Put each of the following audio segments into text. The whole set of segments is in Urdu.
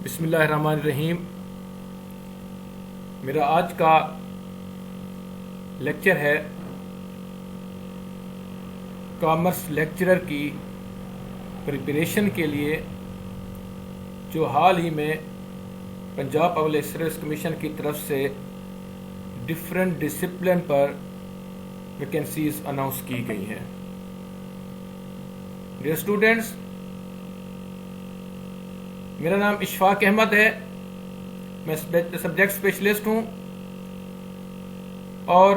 بسم اللہ الرحمن الرحیم۔ میرا آج کا لیکچر ہے کامرس لیکچرر کی پریپریشن کے لیے، جو حال ہی میں پنجاب پبلک سروس کمیشن کی طرف سے ڈفرینٹ ڈسپلن پر ویکنسیز اناؤنس کی گئی ہیں۔ ڈیئر اسٹوڈینٹس، میرا نام اشفاق احمد ہے، میں سبجیکٹ اسپیشلسٹ ہوں، اور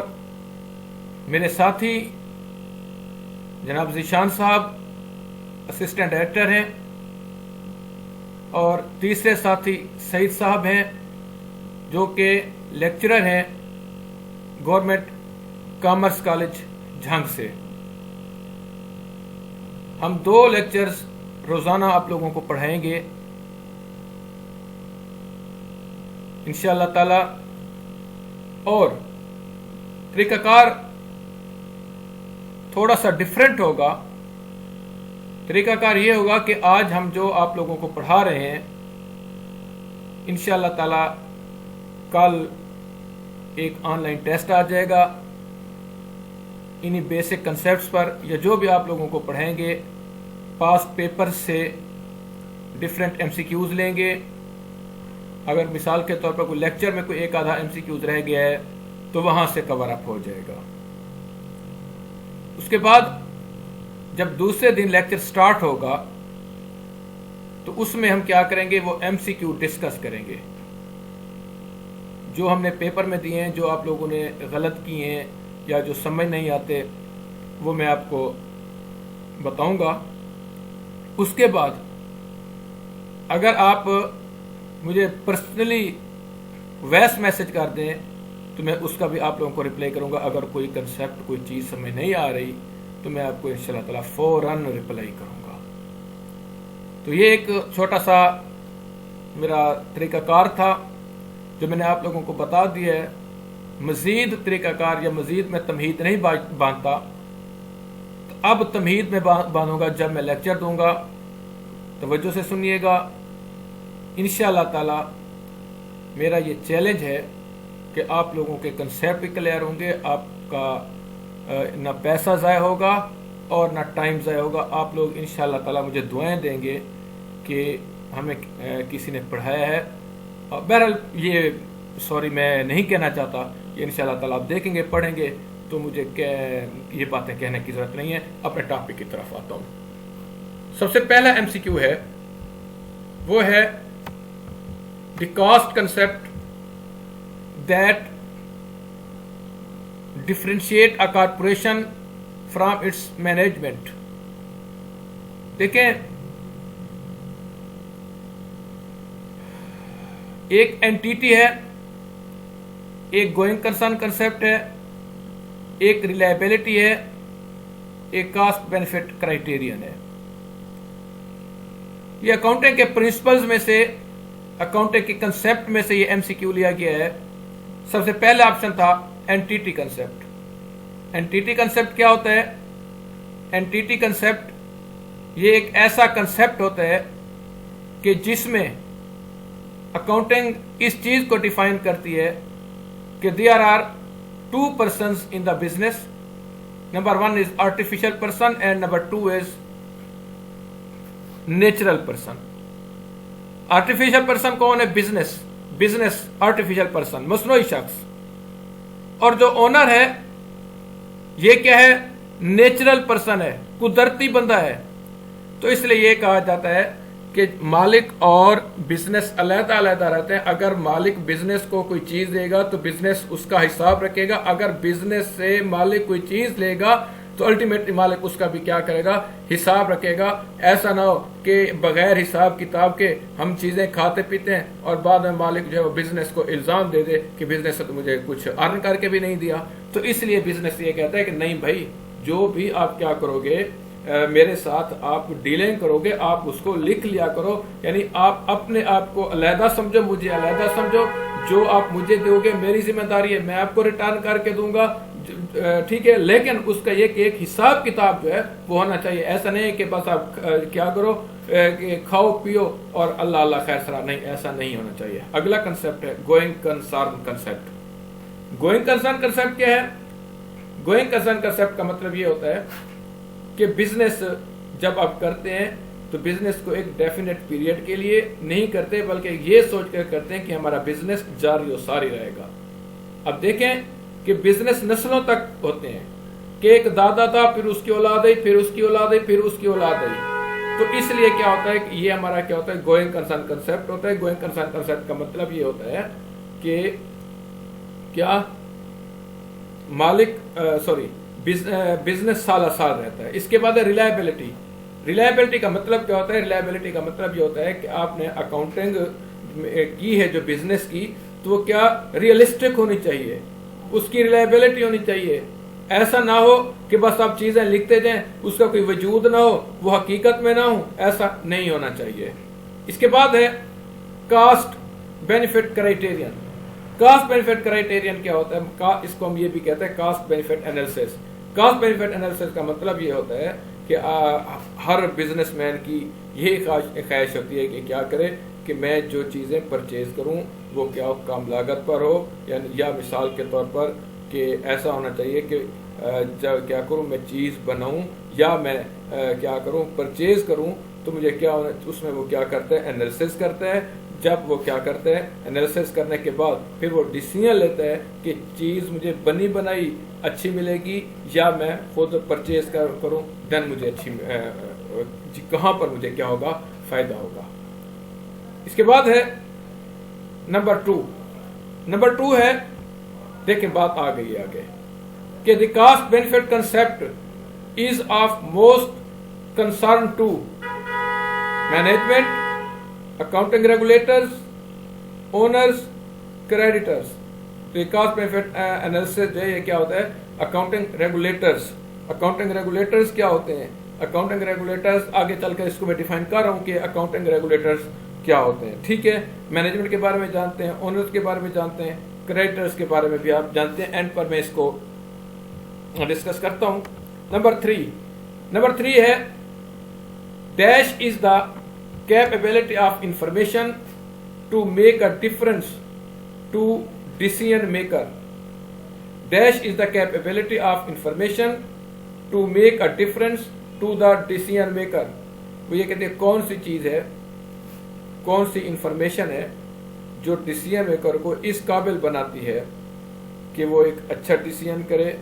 میرے ساتھی جناب ذیشان صاحب اسسٹنٹ ڈائریکٹر ہیں، اور تیسرے ساتھی سعید صاحب ہیں جو کہ لیکچرر ہیں گورنمنٹ کامرس کالج جھنگ سے۔ ہم 2 لیکچرز روزانہ آپ لوگوں کو پڑھائیں گے انشاءاللہ تعالی، اور طریقہ کار تھوڑا سا ڈیفرنٹ ہوگا۔ طریقہ کار یہ ہوگا کہ آج ہم جو آپ لوگوں کو پڑھا رہے ہیں انشاءاللہ تعالی کل ایک آن لائن ٹیسٹ آ جائے گا، انہی بیسک کنسیپٹس پر، یا جو بھی آپ لوگوں کو پڑھائیں گے پاسٹ پیپر سے ڈیفرنٹ ایم سی کیوز لیں گے۔ اگر مثال کے طور پر کوئی لیکچر میں کوئی ایک آدھا ایم سی کیوز رہ گیا ہے تو وہاں سے کور اپ ہو جائے گا۔ اس کے بعد جب دوسرے دن لیکچر سٹارٹ ہوگا تو اس میں ہم کیا کریں گے، وہ ایم سی کیو ڈسکس کریں گے، جو ہم نے پیپر میں دیے ہیں، جو آپ لوگوں نے غلط کیے ہیں یا جو سمجھ نہیں آتے وہ میں آپ کو بتاؤں گا۔ اس کے بعد اگر آپ مجھے پرسنلی وائس میسج کر دیں تو میں اس کا بھی آپ لوگوں کو رپلائی کروں گا۔ اگر کوئی کنسیپٹ کوئی چیز سمجھ نہیں آ رہی تو میں آپ کو انشاءاللہ تعالی فوراً رپلائی کروں گا۔ تو یہ ایک چھوٹا سا میرا طریقہ کار تھا جو میں نے آپ لوگوں کو بتا دیا ہے۔ مزید طریقہ کار یا مزید میں تمہید نہیں باندھتا، اب تمہید میں باندھوں گا جب میں لیکچر دوں گا۔ توجہ سے سنیے گا، انشاءاللہ تعالی میرا یہ چیلنج ہے کہ آپ لوگوں کے کنسیپٹ بھی کلیئر ہوں گے، آپ کا نہ پیسہ ضائع ہوگا اور نہ ٹائم ضائع ہوگا۔ آپ لوگ انشاءاللہ تعالی مجھے دعائیں دیں گے کہ ہمیں کسی نے پڑھایا ہے۔ بہرحال یہ میں نہیں کہنا چاہتا، یہ انشاءاللہ تعالی آپ دیکھیں گے، پڑھیں گے تو مجھے یہ باتیں کہنے کی ضرورت نہیں ہے۔ اپنے ٹاپک کی طرف آتا ہوں۔ سب سے پہلا ایم سی کیو ہے، وہ ہے the cost concept that differentiate a corporation from its management. دیکھیں، ایک اینٹیٹی ہے، ایک گوئنگ کنسرن کنسپٹ ہے، ایک ریلائبلٹی ہے، ایک کاسٹ بینیفٹ کرائیٹیرین ہے۔ یہ اکاؤنٹنگ کے پرنسپلز میں سے، اکاؤنٹنگ کے کنسپٹ میں سے یہ ایم سی کیو لیا گیا ہے۔ سب سے پہلا آپشن تھا اینٹیٹی کنسپٹ۔ اینٹیٹی کنسپٹ کیا ہوتا ہے؟ اینٹیٹی کنسپٹ یہ ایک ایسا کنسپٹ ہوتا ہے کہ جس میں اکاؤنٹنگ اس چیز کو ڈیفائن کرتی ہے کہ there are 2 persons in the business. Number 1 is artificial person and number 2 is natural person. Artificial person کون ہے؟ بزنس آرٹیفیشل پرسن، مصنوعی شخص، اور جو اونر ہے یہ کیا ہے؟ نیچرل پرسن ہے، قدرتی بندہ ہے۔ تو اس لیے یہ کہا جاتا ہے کہ مالک اور بزنس علیحدہ علیحدہ رہتے ہیں۔ اگر مالک بزنس کو کوئی چیز دے گا تو بزنس اس کا حساب رکھے گا، اگر بزنس سے مالک کوئی چیز لے گا تو الٹیمیٹلی مالک اس کا بھی کیا کرے گا؟ حساب رکھے گا۔ ایسا نہ ہو کہ بغیر حساب کتاب کے ہم چیزیں کھاتے پیتے ہیں اور بعد میں مالک جو ہے وہ بزنس کو الزام دے دے کہ بزنس سے تو مجھے کچھ ارن کر کے بھی نہیں دیا۔ تو اس لیے بزنس یہ کہتا ہے کہ نہیں بھائی، جو بھی آپ کیا کرو گے، میرے ساتھ آپ ڈیلنگ کرو گے، آپ اس کو لکھ لیا کرو، یعنی آپ اپنے آپ کو علیحدہ سمجھو، مجھے علیحدہ سمجھو۔ جو آپ مجھے دو گے میری ذمہ داری ہے، میں آپ کو ریٹرن کر کے دوں گا، ٹھیک ہے، لیکن اس کا ایک حساب کتاب جو ہے وہ ہونا چاہیے۔ ایسا نہیں ہے کہ بس آپ کیا کرو کہ کھاؤ پیو اور اللہ اللہ خیر سرا، نہیں، ایسا نہیں ہونا چاہیے۔ اگلا کنسپٹ ہے going concern concept. Going concern concept کیا ہے؟ گوئنگ کنسرن کنسپٹ کا مطلب یہ ہوتا ہے کہ بزنس جب آپ کرتے ہیں تو بزنس کو ایک ڈیفینیٹ پیریڈ کے لیے نہیں کرتے، بلکہ یہ سوچ کر کرتے ہیں کہ ہمارا بزنس جاری و ساری رہے گا۔ اب دیکھیں کہ بزنس نسلوں تک ہوتے ہیں کہ ایک دادا تھا، پھر اس کی اولاد آئی، پھر اس کی اولاد آئی، پھر اس کی اولاد آئی۔ تو اس لیے کیا ہوتا ہے کہ یہ ہمارا کیا ہوتا ہے؟ گوئنگ کنسرن کنسپٹ ہوتا ہے۔ گوئنگ کنسرن کنسپٹ کا مطلب یہ ہوتا ہے کہ کیا بزنس سالہ سال رہتا ہے۔ اس کے بعد ہے ریلائبلٹی۔ ریلائبلٹی کا مطلب کیا ہوتا ہے؟ ریلائبلٹی کا مطلب یہ ہوتا ہے کہ آپ نے اکاؤنٹنگ کی ہے جو بزنس کی، تو وہ کیا ریئلسٹک ہونی چاہیے، اس کی ریلائبلٹی ہونی چاہیے۔ ایسا نہ ہو کہ بس آپ چیزیں لکھتے جائیں، اس کا کوئی وجود نہ ہو، وہ حقیقت میں نہ ہو، ایسا نہیں ہونا چاہیے۔ اس کے بعد ہے cost benefit criterion. Cost benefit criterion کیا ہوتا ہے؟ اس کو ہم یہ بھی کہتے ہیں cost benefit analysis. Cost benefit analysis کا مطلب یہ ہوتا ہے کہ ہر بزنس مین کی یہی خواہش ہوتی ہے کہ کیا کرے کہ میں جو چیزیں پرچیز کروں وہ کیا کم لاگت پر ہو، یا مثال کے طور پر کہ ایسا ہونا چاہیے کہ جب کیا کروں میں چیز بناؤں یا میں کیا کروں پرچیز کروں تو مجھے کیا ہونا، اس میں وہ کیا کرتا ہے؟ انالیسس کرتا ہے۔ جب وہ کیا کرتا ہے؟ انالیسس کرنے کے بعد پھر وہ ڈیسیژن لیتا ہے کہ چیز مجھے بنی بنائی اچھی ملے گی یا میں خود پرچیز کروں، دین مجھے اچھی کہاں پر مجھے کیا ہوگا؟ فائدہ ہوگا۔ اس کے بعد ہے نمبر 2۔ نمبر 2 ہے، دیکھیں بات آ گئی آگے کہ the cost benefit concept is of most concern to management, accounting regulators, owners, creditors. تو یہ کاسٹ بینیفٹ انالیسس جو ہے یہ کیا ہوتا ہے؟ Accounting regulators. اکاؤنٹنگ ریگولیٹرز کیا ہوتے ہیں؟ اکاؤنٹنگ ریگولیٹرز آگے چل کر اس کو میں ڈیفائن کر رہا ہوں کہ اکاؤنٹنگ ریگولیٹرز کیا ہوتے ہیں، ٹھیک ہے؟ مینجمنٹ کے بارے میں جانتے ہیں، اونرز کے بارے میں جانتے ہیں، کریڈیٹرز کے بارے میں بھی آپ جانتے ہیں، اینڈ پر میں اس کو ڈسکس کرتا ہوں۔ نمبر 3 ہے dash is the capability of information to make a difference to decision maker. Dash is the capability of information to make a difference to the decision maker. وہ یہ کہتے ہیں کون سی چیز ہے، کون سی انفارمیشن ہے جو ڈیسیژن میکر کو اس قابل بناتی ہے کہ وہ ایک اچھا ڈیسیژن کرے۔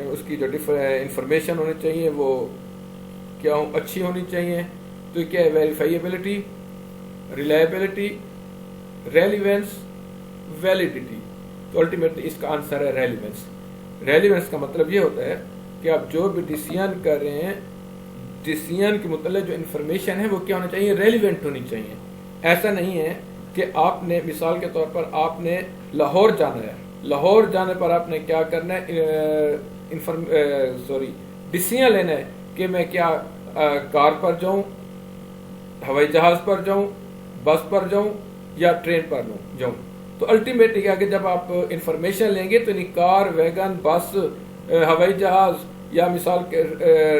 اس کی جو انفارمیشن ہونی چاہیے وہ کیا اچھی ہونی چاہیے۔ تو کیا ہے؟ ویریفائیبلٹی، ریلائبلٹی، ریلیونس، ویلیڈیٹی۔ تو الٹیمیٹلی اس کا آنسر ہے ریلیونس۔ ریلیونس کا مطلب یہ ہوتا ہے کہ آپ جو بھی ڈیسیژن کر رہے ہیں، ڈیسیژن کے متعلق جو انفارمیشن ہے وہ کیا ہونا چاہیے؟ ریلیونٹ ہونی چاہیے۔ ایسا نہیں ہے کہ آپ نے مثال کے طور پر آپ نے لاہور جانا ہے، لاہور جانے پر آپ نے کیا کرنا ہے؟ ڈیسیژن لینا ہے کہ میں کیا کار پر جاؤں، ہوائی جہاز پر جاؤں، بس پر جاؤں یا ٹرین پر جاؤں۔ تو الٹیمیٹلی کیا کہ جب آپ انفارمیشن لیں گے تو کار، ویگن، بس، ہوائی جہاز یا مثال کے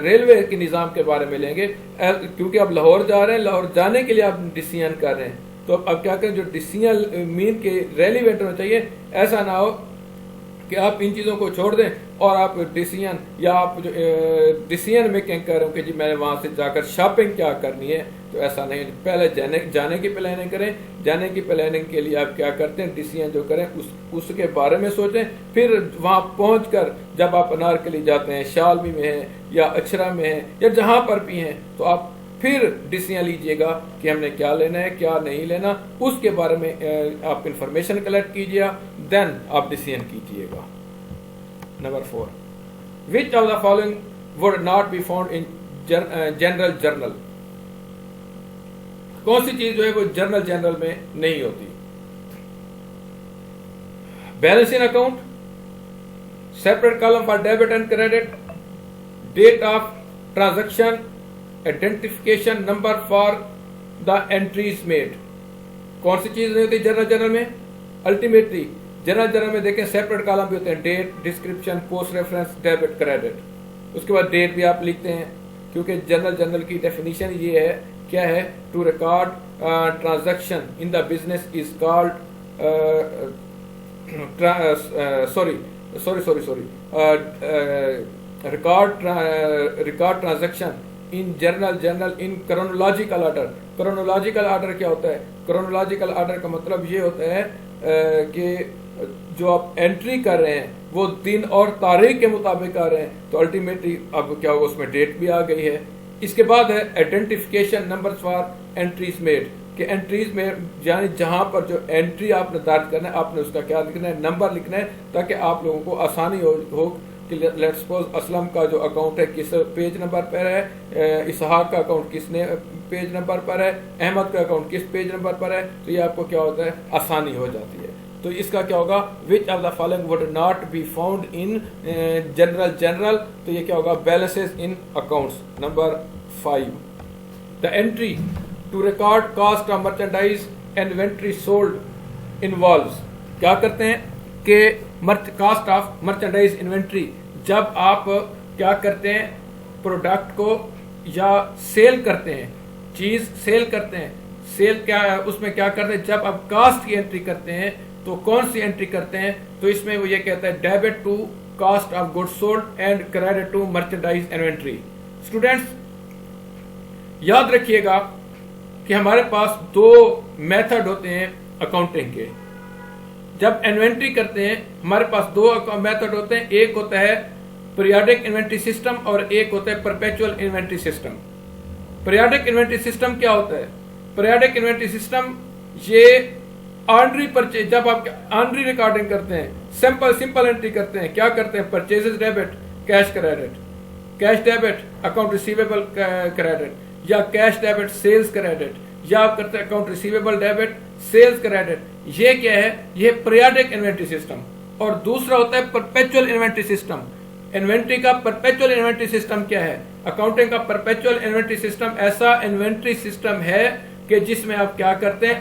ریلوے کے نظام کے بارے میں لیں گے، کیونکہ آپ لاہور جا رہے ہیں، لاہور جانے کے لیے آپ ڈیسیژن کر رہے ہیں۔ تو اب کیا کریں؟ جو ڈیسیژن مین کے ریلیونٹ ہونا چاہیے۔ ایسا نہ ہو کہ آپ ان چیزوں کو چھوڑ دیں اور آپ ڈیسیژن یا آپ جو ڈیسیژن میکنگ کر رہے ہو کہ جی میں نے وہاں سے جا کر شاپنگ کیا کرنی ہے، تو ایسا نہیں۔ پہلے جانے کی پلاننگ کریں۔ جانے کی پلاننگ کے لیے آپ کیا کرتے ہیں؟ ڈیسیژن جو کریں اس کے بارے میں سوچیں، پھر وہاں پہنچ کر جب آپ انارکلی جاتے ہیں، شالمی میں ہیں یا اچھرا میں ہیں یا جہاں پر بھی ہیں، تو آپ پھر ڈیسیژن لیجئے گا کہ ہم نے کیا لینا ہے، کیا نہیں لینا، اس کے بارے میں آپ انفارمیشن کلیکٹ کیجئے، دین آپ ڈیسیژن کیجئے گا۔ Number 4، which of the following would not be found in general journal؟ کون سی چیز جو ہے وہ جنرل میں نہیں ہوتی؟ Balance in account, separate column for debit and credit, date of transaction, identification number for the entries made۔ کون سی چیز نہیں ہوتی جنرل میں؟ الٹیمیٹلی جنرل میں دیکھیں سیپریٹ کالم بھی ہوتے ہیں، date, description, post reference, debit, credit. اس کے بعد ڈیٹ بھی آپ لکھتے ہیں کیونکہ جنرل کی ڈیفینیشن یہ ہے کیا ہے؟ To record transaction in the business is called record transaction in journal in chronological order. Chronological order کیا ہوتا ہے؟ کرونولوجیکل آرڈر کا مطلب یہ ہوتا ہے کہ جو آپ انٹری کر رہے ہیں وہ دن اور تاریخ کے مطابق آ رہے ہیں، تو الٹیمیٹلی اب کیا ہوگا، اس میں ڈیٹ بھی آ گئی ہے. اس کے بعد ہے identification number for entries made, کہ انٹریز میں یعنی جہاں پر جو انٹری آپ نے درج کرنا ہے آپ نے اس کا کیا لکھنا ہے؟ نمبر لکھنا ہے، تاکہ آپ لوگوں کو آسانی ہو کہ لیٹ سپوز اسلم کا جو اکاؤنٹ ہے کس پیج نمبر پر ہے، اسحاق کا اکاؤنٹ کس نے پیج نمبر پر ہے، احمد کا اکاؤنٹ کس پیج نمبر پر ہے، تو یہ آپ کو کیا ہوتا ہے؟ آسانی ہو جاتی ہے. تو اس کا کیا ہوگا؟ Which of the following would not be found in journal, تو یہ کیا ہوگا؟ Balances in accounts. Number 5 the entry to record cost of merchandise inventory sold involves. کیا کرتے ہیں کہ کاسٹ آف مرچنڈائز انوینٹری، جب آپ کیا کرتے ہیں پروڈکٹ کو یا سیل کرتے ہیں، چیز سیل کرتے ہیں، سیل کیا ہے اس میں کیا کرتے ہیں؟ جب آپ کاسٹ کی انٹری کرتے ہیں تو کون سی انٹری کرتے ہیں؟ تو اس میں وہ یہ کہتا ہے debit to cost of good sold and credit to merchandise inventory. Students یاد رکھیے گا کہ ہمارے پاس 2 میتھڈ ہوتے ہیں اکاؤنٹنگ کے. جب انوینٹری کرتے ہیں ہمارے پاس 2 میتھڈ ہوتے ہیں، ایک ہوتا ہے پیریوڈک انوینٹری سسٹم اور ایک ہوتا ہے perpetual inventory system. Periodic inventory system کیا ہوتا ہے؟ پیریوڈک انوینٹری سسٹم یہ آرڈنری پرچیز، جب آپ آرڈنری ریکارڈنگ کرتے ہیں، سمپل انٹری کرتے ہیں، کیا کرتے ہیں؟ Purchases debit, cash credit, cash debit account receivable credit, یا کیش ڈیبٹ سیلز کریڈٹ، یا آپ کرتے ہیں account receivable debit sales credit. یہ کیا ہے؟ یہ پیریوڈک انوینٹری سسٹم. اور دوسرا ہوتا ہے پرپیچول انوینٹری سسٹم. انوینٹری کا پرپیچول انوینٹری سسٹم کیا ہے؟ اکاؤنٹنگ کا پرپیچول انوینٹری سسٹم ایسا انوینٹری سسٹم ہے کہ جس میں آپ کیا کرتے ہیں؟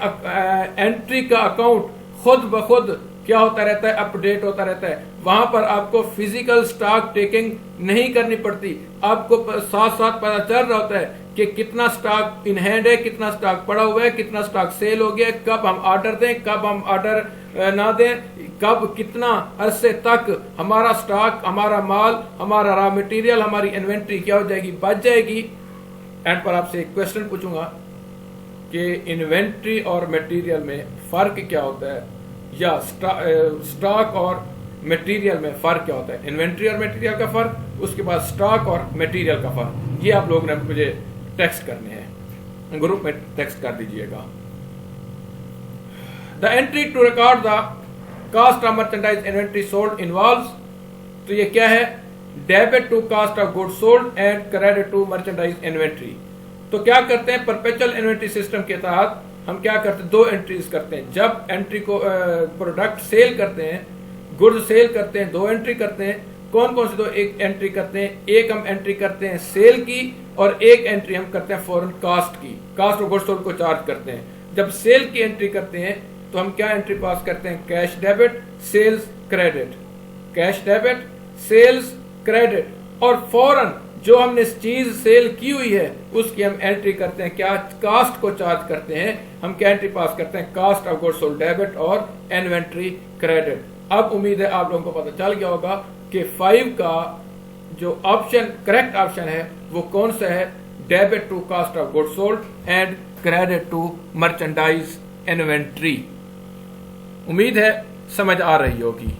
انٹری کا اکاؤنٹ خود بخود کیا ہوتا رہتا ہے؟ اپ ڈیٹ ہوتا رہتا ہے. وہاں پر آپ کو فزیکل سٹاک ٹیکنگ نہیں کرنی پڑتی، آپ کو ساتھ ساتھ پتا چل رہا ہوتا ہے کہ کتنا سٹاک ان ہینڈ ہے، کتنا سٹاک پڑا ہوا ہے، کتنا سٹاک سیل ہو گیا، کب ہم آرڈر دیں، کب ہم آرڈر نہ دیں، کب کتنا عرصے تک ہمارا سٹاک، ہمارا مال، ہمارا را مٹیریل، ہماری انوینٹری کیا ہو جائے گی؟ بچ جائے گی. اینڈ پر آپ سے ایک کوشچن پوچھوں گا کہ انوینٹری اور مٹیریل میں فرق کیا ہوتا ہے، یا سٹاک اور مٹیریل میں فرق کیا ہوتا ہے؟ انوینٹری اور مٹیریل کا فرق، اس کے بعد سٹاک اور مٹیریل کا فرق. یہ آپ لوگوں نے مجھے ٹیکسٹ کرنے ہیں، گروپ میں ٹیکسٹ کر دیجئے گا. The entry to record the cost of merchandise inventory sold involves, تو یہ کیا ہے؟ Debit to cost of good sold and credit to merchandise inventory. تو کیا کرتے ہیں پرپیچول انوینٹری سسٹم کے تحت ہم کیا کرتے ہیں؟ 2 انٹریز کرتے ہیں. جب انٹری کو پروڈکٹ سیل کرتے ہیں، گڈ سیل کرتے ہیں، 2 انٹری کرتے ہیں. کون کون سے 2 انٹری کرتے ہیں؟ ایک ہم انٹری کرتے ہیں سیل کی، اور ایک انٹری ہم کرتے ہیں فورن کاسٹ کی، کاسٹ آف گڈ سولڈ کو چارج کرتے ہیں. جب سیل کی انٹری کرتے ہیں تو ہم کیا انٹری پاس کرتے ہیں؟ Cash debit sales credit, cash debit sales credit. اور فوراً جو ہم نے چیز سیل کی ہوئی ہے اس کی ہم انٹری کرتے ہیں، کیا؟ کاسٹ کو چارج کرتے ہیں. ہم کیا انٹری پاس کرتے ہیں؟ Cost of good sold debit اور انوینٹری کریڈٹ. اب امید ہے آپ لوگوں کو پتہ چل گیا ہوگا کہ 5 کا جو آپشن کریکٹ آپشن ہے وہ کون سا ہے؟ Debit to cost of good sold and credit to merchandise inventory. امید ہے سمجھ آ رہی ہوگی.